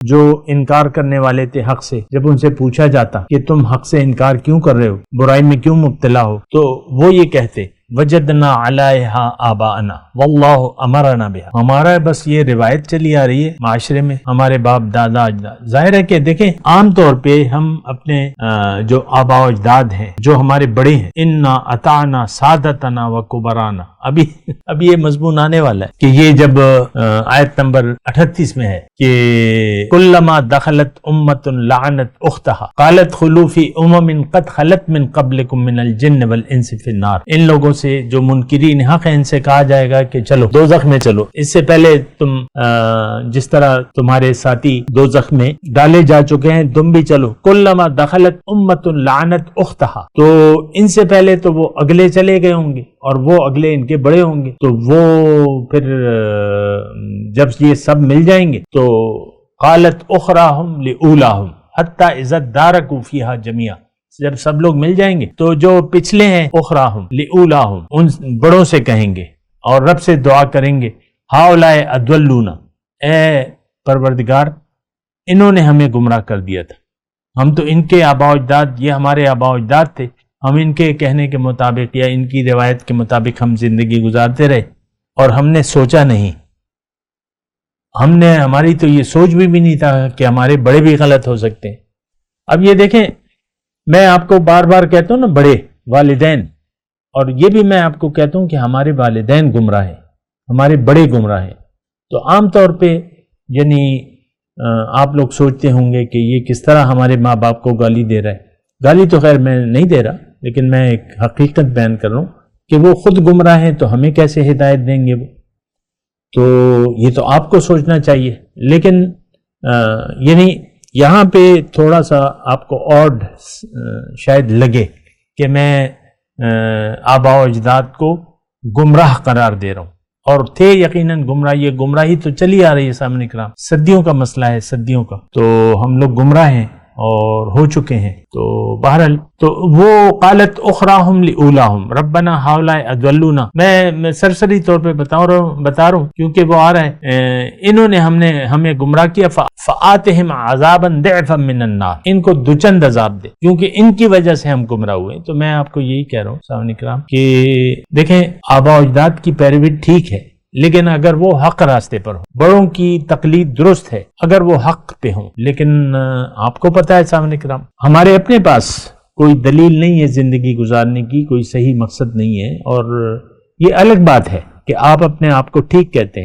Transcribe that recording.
جو انکار کرنے والے تھے حق سے، جب ان سے پوچھا جاتا کہ تم حق سے انکار کیوں کر رہے ہو، برائی میں کیوں مبتلا ہو، تو وہ یہ کہتے وجدنا علیہا آباءنا واللہ امرنا بہا، ہمارا بس یہ روایت چلی آ رہی ہے معاشرے میں، ہمارے باپ دادا اجداد۔ ظاہر ہے کہ دیکھیں عام طور پہ ہم اپنے جو آباء و اجداد ہیں، جو ہمارے بڑے ہیں، انا اطعنا سادتنا و کبرانا، ابھی یہ مضمون آنے والا ہے کہ یہ جب آیت نمبر 38 میں ہے کہ کلما دخلت امت لعنت اختہا قالت خلو فی امم قد خلت من قبلکم من الجن والانس فی النار، ان لوگوں سے جو منکرین حق ہیں ان سے کہا جائے گا کہ چلو دوزخ میں چلو، اس سے پہلے تم جس طرح تمہارے ساتھی دوزخ میں ڈالے جا چکے ہیں تم بھی چلو، کلما دخلت امت لعنت اختہا، تو ان سے پہلے تو وہ اگلے چلے گئے ہوں گے اور وہ اگلے ان کے بڑے ہوں گے، تو وہ پھر جب یہ سب مل جائیں گے تو قالت اخراہم لأولاہم حتی اذا ادارکوا فیہا جميعا، جب سب لوگ مل جائیں گے تو جو پچھلے ہیں اخراہم لأولاہم ان بڑوں سے کہیں گے اور رب سے دعا کریں گے ہؤلاء اضلونا، اے پروردگار انہوں نے ہمیں گمراہ کر دیا تھا، ہم تو ان کے آباء و اجداد، یہ ہمارے آباء و اجداد تھے، ہم ان کے کہنے کے مطابق یا ان کی روایت کے مطابق ہم زندگی گزارتے رہے اور ہم نے سوچا نہیں، ہماری تو یہ سوچ بھی نہیں تھا کہ ہمارے بڑے بھی غلط ہو سکتے ہیں۔ اب یہ دیکھیں میں آپ کو بار بار کہتا ہوں نا بڑے والدین، اور یہ بھی میں آپ کو کہتا ہوں کہ ہمارے والدین گمراہ ہیں، ہمارے بڑے گمراہ ہیں، تو عام طور پہ یعنی آپ لوگ سوچتے ہوں گے کہ یہ کس طرح ہمارے ماں باپ کو گالی دے رہا ہے، گالی تو خیر میں نہیں دے رہا، لیکن میں ایک حقیقت بیان کر رہا ہوں کہ وہ خود گمراہ ہیں تو ہمیں کیسے ہدایت دیں گے وہ، تو یہ تو آپ کو سوچنا چاہیے۔ لیکن یعنی یہاں پہ تھوڑا سا آپ کو آڈ شاید لگے کہ میں آباء و اجداد کو گمراہ قرار دے رہا ہوں، اور تھے یقیناً گمراہ، یہ گمراہی تو چلی آ رہی ہے سامنے کرام، صدیوں کا مسئلہ ہے، صدیوں کا، تو ہم لوگ گمراہ ہیں اور ہو چکے ہیں، تو بہرحال تو وہ قالت اخراہم لأولاہم ربنا ہؤلاء اضلونا، میں سرسری طور پہ بتا رہا ہوں کیونکہ وہ آ رہا ہے، انہوں نے ہمیں گمراہ کیا، فآتہم عذابا ضعفا من النار، ان کو دوچند عذاب دے کیونکہ ان کی وجہ سے ہم گمراہ ہوئے۔ تو میں آپ کو یہی کہہ رہا ہوں سامعین کرام کہ دیکھیں آباء و اجداد کی پیروی ٹھیک ہے، لیکن اگر وہ حق راستے پر ہو، بڑوں کی تقلید درست ہے اگر وہ حق پہ ہوں، لیکن آپ کو پتہ ہے سامنے کرام ہمارے اپنے پاس کوئی دلیل نہیں ہے زندگی گزارنے کی، کوئی صحیح مقصد نہیں ہے، اور یہ الگ بات ہے کہ آپ اپنے آپ کو ٹھیک کہتے ہیں